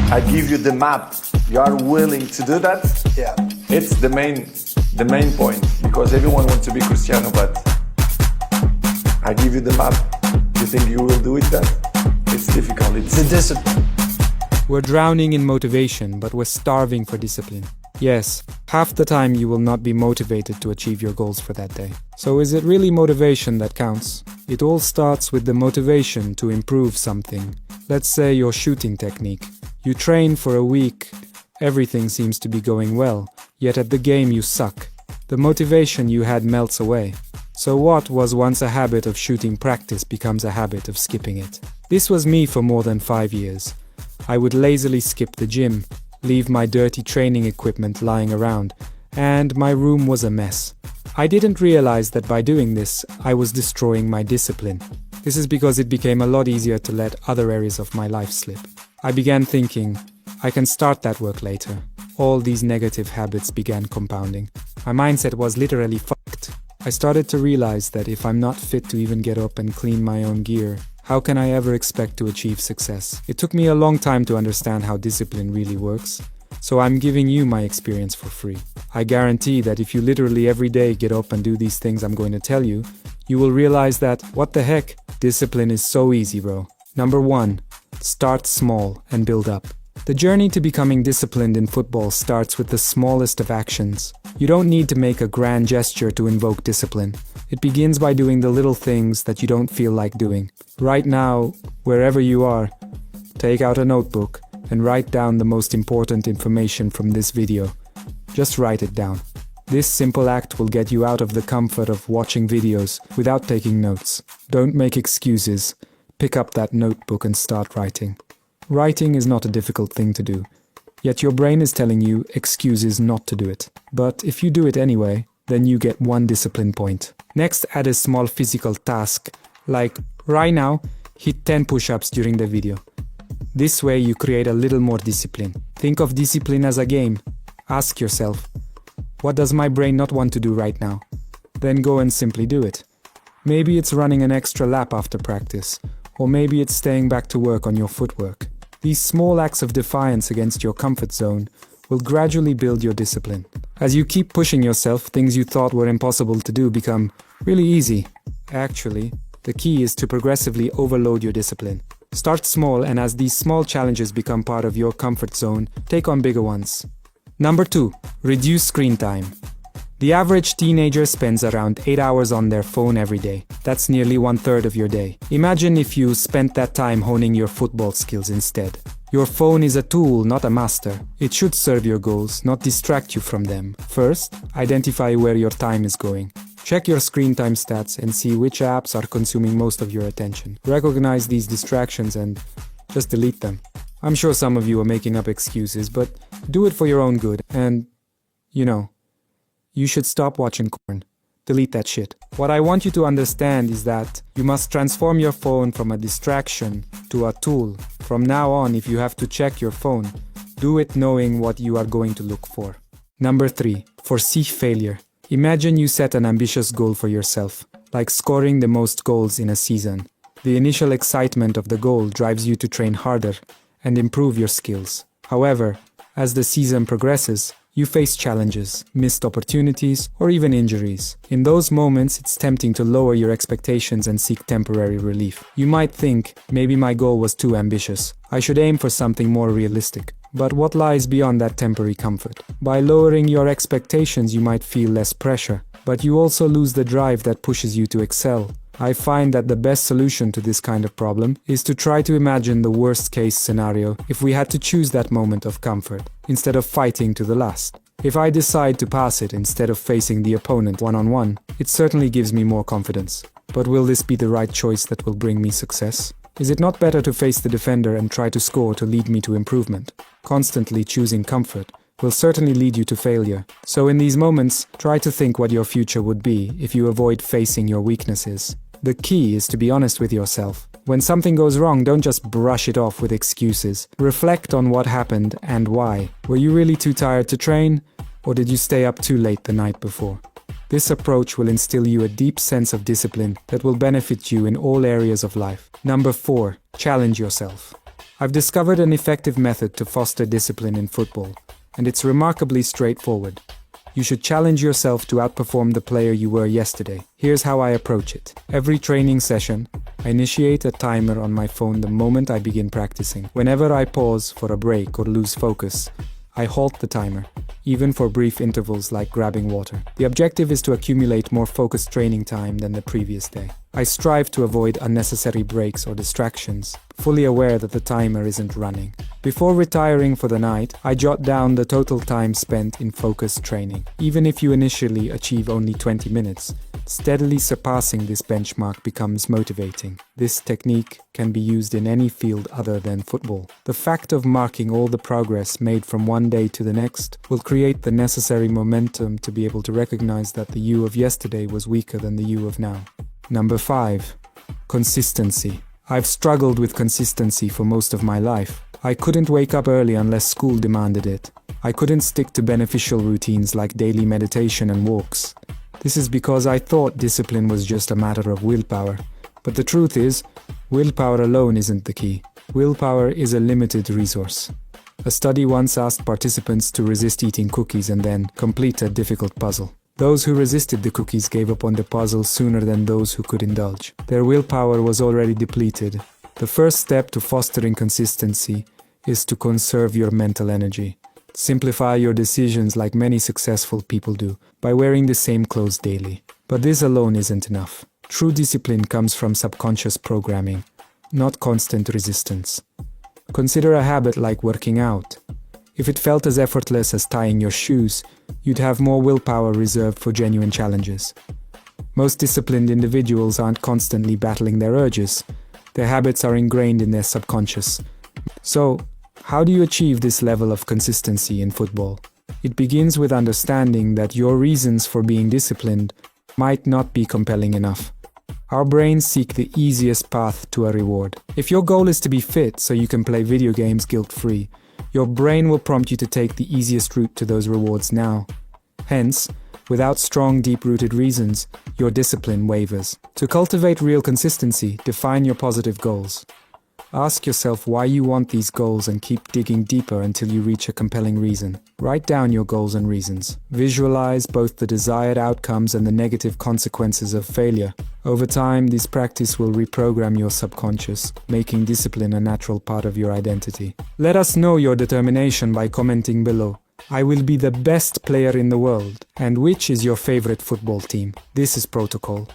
I give you the map. You are willing to do that? Yeah. It's the main point, because everyone wants to be Cristiano, but I give you the map. You think you will do it then? It's difficult. It's the discipline. We're drowning in motivation, but we're starving for discipline. Yes, half the time you will not be motivated to achieve your goals for that day. So is it really motivation that counts? It all starts with the motivation to improve something. Let's say your shooting technique. You train for a week, everything seems to be going well, yet at the game you suck. The motivation you had melts away. So what was once a habit of shooting practice becomes a habit of skipping it. This was me for more than 5 years. I would lazily skip the gym, leave my dirty training equipment lying around, and my room was a mess. I didn't realize that by doing this, I was destroying my discipline. This is because it became a lot easier to let other areas of my life slip. I began thinking, I can start that work later. All these negative habits began compounding. My mindset was literally fucked. I started to realize that if I'm not fit to even get up and clean my own gear, how can I ever expect to achieve success? It took me a long time to understand how discipline really works, so I'm giving you my experience for free. I guarantee that if you literally every day get up and do these things I'm going to tell you, you will realize that, what the heck, discipline is so easy, bro. Number 1, start small and build up. The journey to becoming disciplined in football starts with the smallest of actions. You don't need to make a grand gesture to invoke discipline. It begins by doing the little things that you don't feel like doing. Right now, wherever you are, take out a notebook and write down the most important information from this video. Just write it down. This simple act will get you out of the comfort of watching videos without taking notes. Don't make excuses. Pick up that notebook and start writing. Writing is not a difficult thing to do, yet your brain is telling you excuses not to do it. But if you do it anyway, then you get 1 discipline point. Next, add a small physical task, like right now, hit 10 push-ups during the video. This way you create a little more discipline. Think of discipline as a game. Ask yourself, what does my brain not want to do right now? Then go and simply do it. Maybe it's running an extra lap after practice, or maybe it's staying back to work on your footwork. These small acts of defiance against your comfort zone will gradually build your discipline. As you keep pushing yourself, things you thought were impossible to do become really easy. Actually, the key is to progressively overload your discipline. Start small, and as these small challenges become part of your comfort zone, take on bigger ones. Number 2, reduce screen time. The average teenager spends around 8 hours on their phone every day. That's nearly 1/3 of your day. Imagine if you spent that time honing your football skills instead. Your phone is a tool, not a master. It should serve your goals, not distract you from them. First, identify where your time is going. Check your screen time stats and see which apps are consuming most of your attention. Recognize these distractions and just delete them. I'm sure some of you are making up excuses, but do it for your own good. And, you should stop watching porn. Delete that shit. What I want you to understand is that you must transform your phone from a distraction to a tool. From now on, if you have to check your phone, do it knowing what you are going to look for. Number 3, foresee failure. Imagine you set an ambitious goal for yourself, like scoring the most goals in a season. The initial excitement of the goal drives you to train harder and improve your skills. However, as the season progresses, you face challenges, missed opportunities, or even injuries. In those moments, it's tempting to lower your expectations and seek temporary relief. You might think, maybe my goal was too ambitious. I should aim for something more realistic. But what lies beyond that temporary comfort? By lowering your expectations, you might feel less pressure, but you also lose the drive that pushes you to excel. I find that the best solution to this kind of problem is to try to imagine the worst-case scenario if we had to choose that moment of comfort, instead of fighting to the last. If I decide to pass it instead of facing the opponent one-on-one, it certainly gives me more confidence. But will this be the right choice that will bring me success? Is it not better to face the defender and try to score to lead me to improvement? Constantly choosing comfort will certainly lead you to failure. So in these moments, try to think what your future would be if you avoid facing your weaknesses. The key is to be honest with yourself. When something goes wrong, don't just brush it off with excuses. Reflect on what happened and why. Were you really too tired to train? Or did you stay up too late the night before? This approach will instill you a deep sense of discipline that will benefit you in all areas of life. Number 4, challenge yourself. I've discovered an effective method to foster discipline in football, and it's remarkably straightforward. You should challenge yourself to outperform the player you were yesterday. Here's how I approach it. Every training session, I initiate a timer on my phone the moment I begin practicing. Whenever I pause for a break or lose focus, I halt the timer, even for brief intervals like grabbing water. The objective is to accumulate more focused training time than the previous day. I strive to avoid unnecessary breaks or distractions, fully aware that the timer isn't running. Before retiring for the night, I jot down the total time spent in focused training. Even if you initially achieve only 20 minutes, steadily surpassing this benchmark becomes motivating. This technique can be used in any field other than football. The fact of marking all the progress made from one day to the next will create the necessary momentum to be able to recognize that the you of yesterday was weaker than the you of now. Number 5. Consistency. I've struggled with consistency for most of my life. I couldn't wake up early unless school demanded it. I couldn't stick to beneficial routines like daily meditation and walks. This is because I thought discipline was just a matter of willpower. But the truth is, willpower alone isn't the key. Willpower is a limited resource. A study once asked participants to resist eating cookies and then complete a difficult puzzle. Those who resisted the cookies gave up on the puzzle sooner than those who could indulge. Their willpower was already depleted. The first step to fostering consistency is to conserve your mental energy. Simplify your decisions like many successful people do, by wearing the same clothes daily. But this alone isn't enough. True discipline comes from subconscious programming, not constant resistance. Consider a habit like working out. If it felt as effortless as tying your shoes, you'd have more willpower reserved for genuine challenges. Most disciplined individuals aren't constantly battling their urges. Their habits are ingrained in their subconscious. So, how do you achieve this level of consistency in football? It begins with understanding that your reasons for being disciplined might not be compelling enough. Our brains seek the easiest path to a reward. If your goal is to be fit so you can play video games guilt-free, your brain will prompt you to take the easiest route to those rewards now. Hence, without strong, deep-rooted reasons, your discipline wavers. To cultivate real consistency, define your positive goals. Ask yourself why you want these goals and keep digging deeper until you reach a compelling reason. Write down your goals and reasons. Visualize both the desired outcomes and the negative consequences of failure. Over time, this practice will reprogram your subconscious, making discipline a natural part of your identity. Let us know your determination by commenting below. I will be the best player in the world. And which is your favorite football team? This is Protocol.